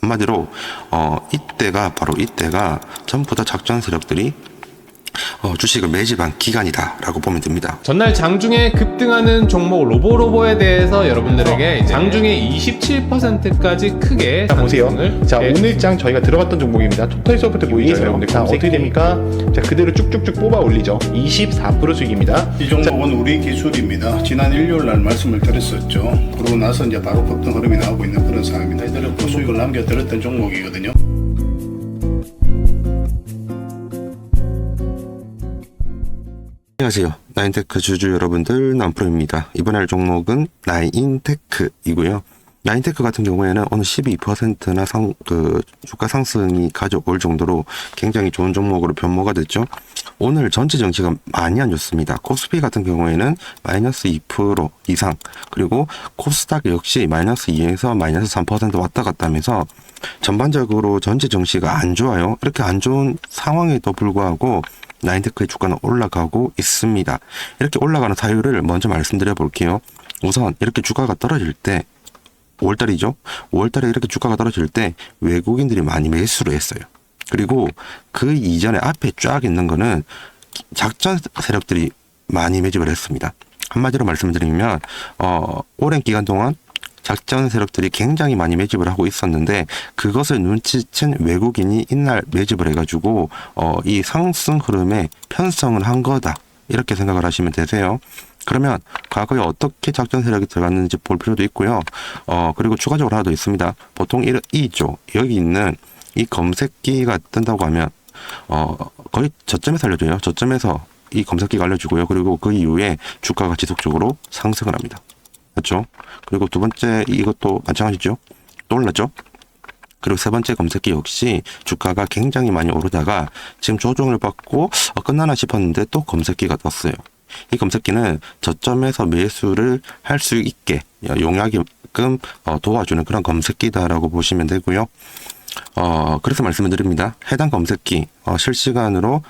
한마디로 이때가 바로 이때가 전부 다 작전 세력들이 주식을 매집한 기간이다 라고 보면 됩니다. 전날 장중에 급등하는 종목 로보로보에 대해서 여러분들에게 이제 장중에 27%까지 크게 자 보세요. 자 네. 오늘 장 저희가 들어갔던 종목입니다. 토탈소프트 보이죠 여러분들. 자 어떻게 됩니까? 자 그대로 쭉쭉쭉 뽑아 올리죠. 24% 수익입니다. 이 종목은 우리 기술입니다. 지난 일요일 날 말씀을 드렸었죠. 그러고 나서 이제 바로 급등 흐름이 나오고 있는 그런 상황입니다. 이대로 수익을 남겨드렸던 종목이거든요. 안녕하세요. 나인테크 주주 여러분들, 남프로입니다. 이번 할 종목은 나인테크이고요. 나인테크 같은 경우에는 오늘 12%나 주가 상승이 가져올 정도로 굉장히 좋은 종목으로 변모가 됐죠. 오늘 전체 정치가 많이 안 좋습니다. 코스피 같은 경우에는 마이너스 2% 이상, 그리고 코스닥 역시 마이너스 2에서 마이너스 3% 왔다 갔다 하면서 전반적으로 전체 정치가 안 좋아요. 이렇게 안 좋은 상황에도 불구하고 나인테크의 주가는 올라가고 있습니다. 이렇게 올라가는 사유를 먼저 말씀드려 볼게요. 우선 이렇게 주가가 떨어질 때 5월달이죠. 5월달에 이렇게 주가가 떨어질 때 외국인들이 많이 매수를 했어요. 그리고 그 이전에 앞에 쫙 있는 거는 작전 세력들이 많이 매집을 했습니다. 한마디로 말씀드리면 오랜 기간 동안 작전 세력들이 굉장히 많이 매집을 하고 있었는데 그것을 눈치챈 외국인이 이날 매집을 해가지고 이 상승 흐름에 편성을 한 거다 이렇게 생각을 하시면 되세요. 그러면 과거에 어떻게 작전 세력이 들어갔는지 볼 필요도 있고요. 그리고 추가적으로 하나 더 있습니다. 보통 이죠. 여기 있는 이 검색기가 뜬다고 하면 거의 저점에서 알려줘요. 저점에서 이 검색기가 알려주고요. 그리고 그 이후에 주가가 지속적으로 상승을 합니다. 맞죠? 그리고 두 번째 이것도 마찬가지죠. 또 올랐죠? 그리고 세 번째 검색기 역시 주가가 굉장히 많이 오르다가 지금 조정을 받고 끝나나 싶었는데 또 검색기가 떴어요. 이 검색기는 저점에서 매수를 할 수 있게 용약게끔 도와주는 그런 검색기다라고 보시면 되고요. 그래서 말씀을 드립니다. 해당 검색기, 실시간으로,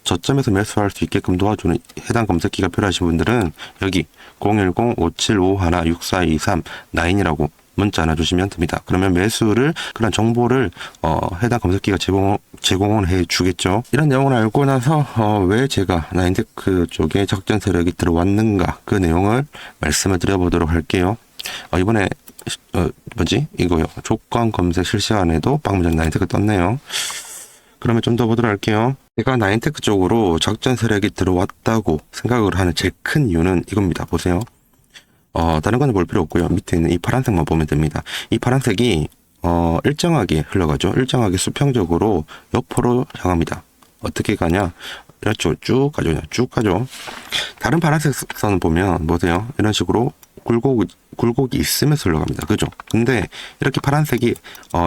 저점에서 매수할 수 있게끔 도와주는 해당 검색기가 필요하신 분들은 여기 010-5751-6423 9이라고 문자 하나 주시면 됩니다. 그러면 매수를, 그런 정보를, 해당 검색기가 제공을 해 주겠죠. 이런 내용을 알고 나서, 왜 제가 나인테크 쪽에 작전 세력이 들어왔는가, 그 내용을 말씀을 드려보도록 할게요. 이번에 이거요. 조건 검색 실시간에도 방금 전 나인테크 떴네요. 그러면 좀 더 보도록 할게요. 제가 나인테크 쪽으로 작전 세력이 들어왔다고 생각을 하는 제일 큰 이유는 이겁니다. 보세요. 다른 거는 볼 필요 없고요. 밑에 있는 이 파란색만 보면 됩니다. 이 파란색이 일정하게 흘러가죠. 일정하게 수평적으로 옆으로 향합니다. 어떻게 가냐? 이렇죠. 쭉 가죠. 쭉 가죠. 다른 파란색 선을 보면 보세요. 이런 식으로 굴곡이 있으면서 흘러갑니다. 그죠? 근데 이렇게 파란색이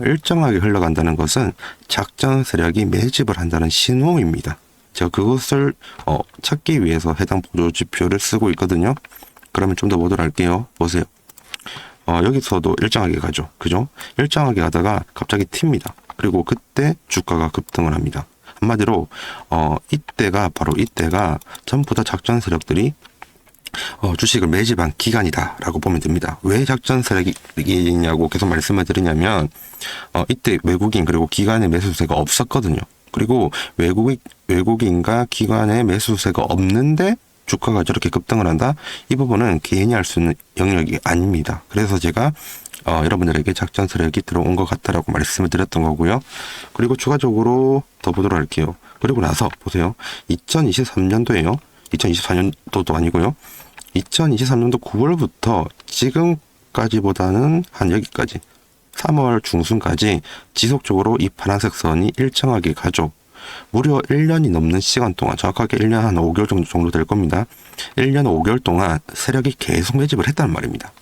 일정하게 흘러간다는 것은 작전 세력이 매집을 한다는 신호입니다. 제가 그것을 찾기 위해서 해당 보조 지표를 쓰고 있거든요. 그러면 좀 더 보도록 할게요. 보세요. 여기서도 일정하게 가죠. 그죠? 일정하게 가다가 갑자기 튑니다. 그리고 그때 주가가 급등을 합니다. 한마디로 이때가 바로 이때가 전부 다 작전 세력들이 주식을 매집한 기간이다 라고 보면 됩니다. 왜 작전 세력이냐고 계속 말씀을 드리냐면 이때 외국인 그리고 기관의 매수세가 없었거든요. 그리고 외국인과 기관의 매수세가 없는데 주가가 저렇게 급등을 한다? 이 부분은 개인이 할 수 있는 영역이 아닙니다. 그래서 제가 여러분들에게 작전 세력이 들어온 것 같다라고 말씀을 드렸던 거고요. 그리고 추가적으로 더 보도록 할게요. 그리고 나서 보세요. 2023년도에요. 2024년도도 아니고요. 2023년도 9월부터 지금까지보다는 한 여기까지 3월 중순까지 지속적으로 이 파란색 선이 일정하게 가죠. 무려 1년이 넘는 시간 동안, 정확하게 1년 한 5개월 정도 될 겁니다. 1년 5개월 동안 세력이 계속 매집을 했단 말입니다.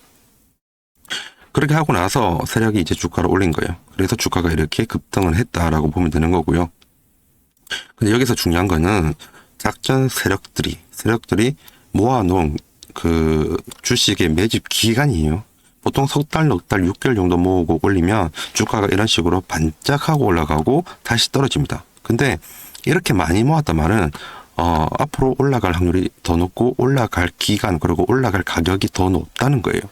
그렇게 하고 나서 세력이 이제 주가를 올린 거예요. 그래서 주가가 이렇게 급등을 했다라고 보면 되는 거고요. 근데 여기서 중요한 거는 작전 세력들이 모아놓은 그 주식의 매집 기간이에요. 보통 석 달, 넉 달, 6개월 정도 모으고 올리면 주가가 이런 식으로 반짝하고 올라가고 다시 떨어집니다. 근데 이렇게 많이 모았단 말은 앞으로 올라갈 확률이 더 높고 올라갈 기간 그리고 올라갈 가격이 더 높다는 거예요.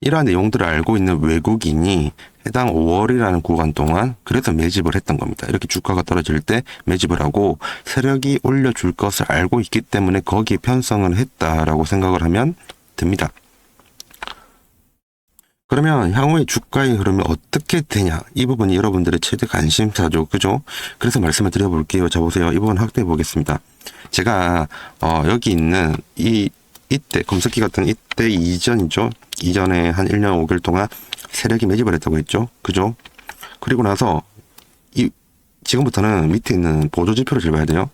이러한 내용들을 알고 있는 외국인이 해당 5월이라는 구간 동안 그래서 매집을 했던 겁니다. 이렇게 주가가 떨어질 때 매집을 하고 세력이 올려줄 것을 알고 있기 때문에 거기에 편성을 했다라고 생각을 하면 됩니다. 그러면 향후에 주가의 흐름이 어떻게 되냐? 이 부분이 여러분들의 최대 관심사죠. 그죠? 그래서 말씀을 드려볼게요. 자, 보세요. 이 부분 확대해 보겠습니다. 제가, 여기 있는 이때, 검색기 같은 이때 이전이죠. 이전에 한 1년 5개월 동안 세력이 매집을 했다고 했죠. 그죠? 그리고 나서, 지금부터는 밑에 있는 보조지표를 잘 봐야 돼요.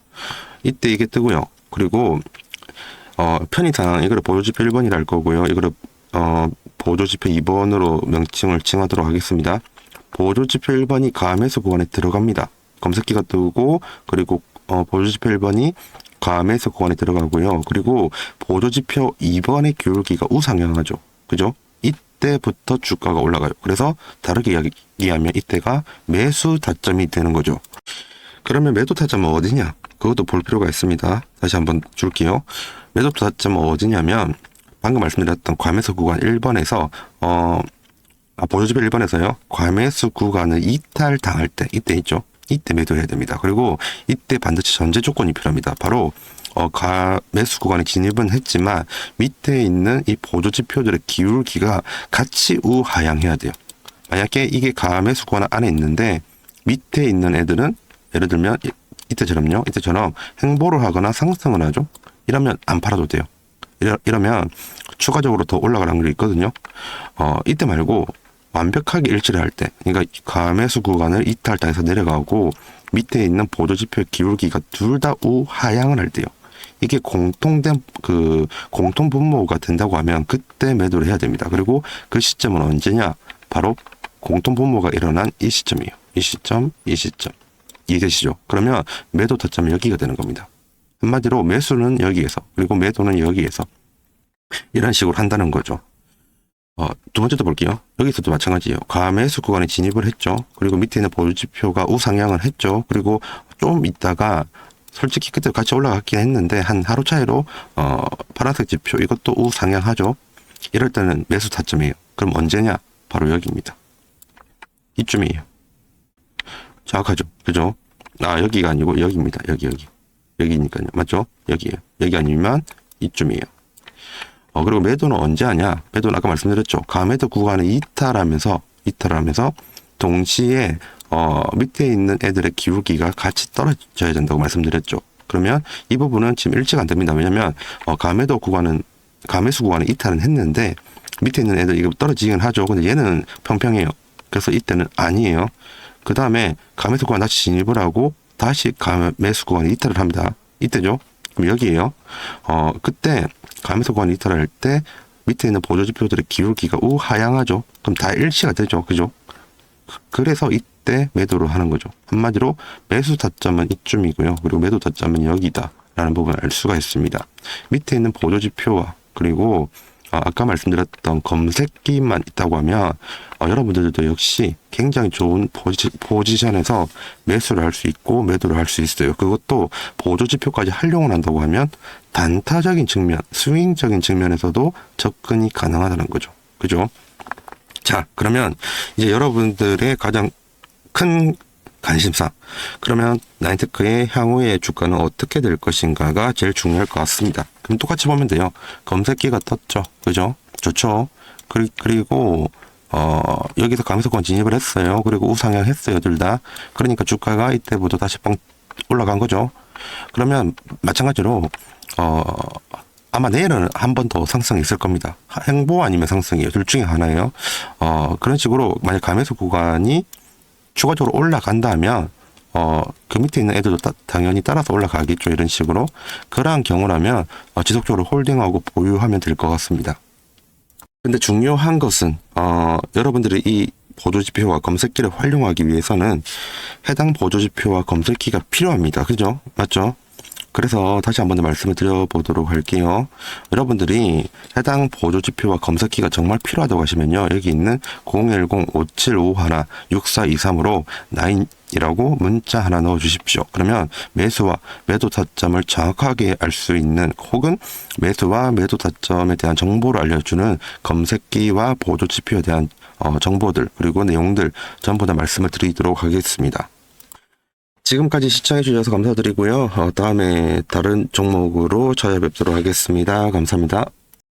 이때 이게 뜨고요. 그리고, 편의상 이거를 보조지표 1번이라 할 거고요. 이거를, 보조지표 2번으로 명칭을 칭하도록 하겠습니다. 보조지표 1번이 가매수 구간에 들어갑니다. 검색기가 뜨고, 그리고, 보조지표 1번이 가매수 구간에 들어가고요. 그리고 보조지표 2번의 기울기가 우상향하죠. 그죠? 이때부터 주가가 올라가요. 그래서 다르게 이야기하면 이때가 매수 타점이 되는 거죠. 그러면 매도 타점은 어디냐? 그것도 볼 필요가 있습니다. 다시 한번 줄게요. 매도 타점은 어디냐면 방금 말씀드렸던 과매수 구간 1번에서 보조지표 1번에서요. 과매수 구간을 이탈당할 때 이때 있죠. 이때 매도해야 됩니다. 그리고 이때 반드시 전제 조건이 필요합니다. 바로 과매수 구간에 진입은 했지만 밑에 있는 이 보조지표들의 기울기가 같이 우하향해야 돼요. 만약에 이게 과매수 구간 안에 있는데 밑에 있는 애들은 예를 들면 이때처럼 횡보를 하거나 상승을 하죠. 이러면 안 팔아도 돼요. 이러면 추가적으로 더 올라갈 확률이 있거든요. 이때 말고 완벽하게 일치를 할 때, 그러니까 과매수 구간을 이탈당해서 내려가고 밑에 있는 보조지표의 기울기가 둘 다 우하향을 할 때요. 이게 공통 분모가 된다고 하면 그때 매도를 해야 됩니다. 그리고 그 시점은 언제냐? 바로 공통 분모가 일어난 이 시점이에요. 이 시점. 이해되시죠? 그러면 매도 타점은 여기가 되는 겁니다. 한마디로 매수는 여기에서, 그리고 매도는 여기에서 이런 식으로 한다는 거죠. 두 번째도 볼게요. 여기서도 마찬가지예요. 과매수 구간에 진입을 했죠. 그리고 밑에 있는 보조지표가 우상향을 했죠. 그리고 좀 있다가 솔직히 그때 같이 올라갔긴 했는데 한 하루 차이로 파란색 지표 이것도 우상향하죠. 이럴 때는 매수 타점이에요. 그럼 언제냐? 바로 여기입니다. 이쯤이에요. 정확하죠? 그죠? 여기가 아니고 여기입니다. 여기니까요. 맞죠? 여기에요. 여기 아니면 이쯤이에요. 그리고 매도는 언제 하냐? 매도는 아까 말씀드렸죠. 가매도 구간을 이탈하면서 동시에 밑에 있는 애들의 기울기가 같이 떨어져야 된다고 말씀드렸죠. 그러면 이 부분은 지금 일치가 안 됩니다. 왜냐면 가매수 구간은 이탈은 했는데 밑에 있는 애들 이거 떨어지긴 하죠. 근데 얘는 평평해요. 그래서 이때는 아니에요. 그 다음에 가매수 구간 다시 진입을 하고 다시 가매수 구간에 이탈을 합니다. 이때죠. 그럼 여기에요. 그때 가매수 구간 이탈할 때 밑에 있는 보조지표들의 기울기가 우하향하죠. 그럼 다 일치가 되죠. 그죠? 그래서 이때 매도를 하는 거죠. 한마디로 매수 타점은 이쯤이고요. 그리고 매도 타점은 여기다 라는 부분을 알 수가 있습니다. 밑에 있는 보조지표와 그리고 아까 말씀드렸던 검색기만 있다고 하면 여러분들도 역시 굉장히 좋은 포지션에서 매수를 할 수 있고 매도를 할 수 있어요. 그것도 보조지표까지 활용을 한다고 하면 단타적인 측면, 스윙적인 측면에서도 접근이 가능하다는 거죠. 그죠? 자, 그러면 이제 여러분들의 가장 큰 관심사. 그러면 나인테크의 향후의 주가는 어떻게 될 것인가가 제일 중요할 것 같습니다. 그럼 똑같이 보면 돼요. 검색기가 떴죠. 그죠? 좋죠. 그리고 여기서 가매수권 진입을 했어요. 그리고 우상향 했어요. 둘 다. 그러니까 주가가 이때부터 다시 뻥 올라간 거죠. 그러면 마찬가지로 아마 내일은 한 번 더 상승이 있을 겁니다. 횡보 아니면 상승이에요. 둘 중에 하나예요. 그런 식으로 만약 가매수 구간이 추가적으로 올라간다면 그 밑에 있는 애들도 당연히 따라서 올라가겠죠. 이런 식으로. 그러한 경우라면 지속적으로 홀딩하고 보유하면 될 것 같습니다. 근데 중요한 것은 여러분들이 이 보조지표와 검색기를 활용하기 위해서는 해당 보조지표와 검색기가 필요합니다. 그죠? 맞죠? 그래서 다시 한번 더 말씀을 드려보도록 할게요. 여러분들이 해당 보조지표와 검색기가 정말 필요하다고 하시면요. 여기 있는 010-5751-6423으로 9이라고 문자 하나 넣어주십시오. 그러면 매수와 매도 타점을 정확하게 알 수 있는 혹은 매수와 매도 타점에 대한 정보를 알려주는 검색기와 보조지표에 대한 정보들 그리고 내용들 전부 다 말씀을 드리도록 하겠습니다. 지금까지 시청해 주셔서 감사드리고요. 다음에 다른 종목으로 찾아뵙도록 하겠습니다. 감사합니다.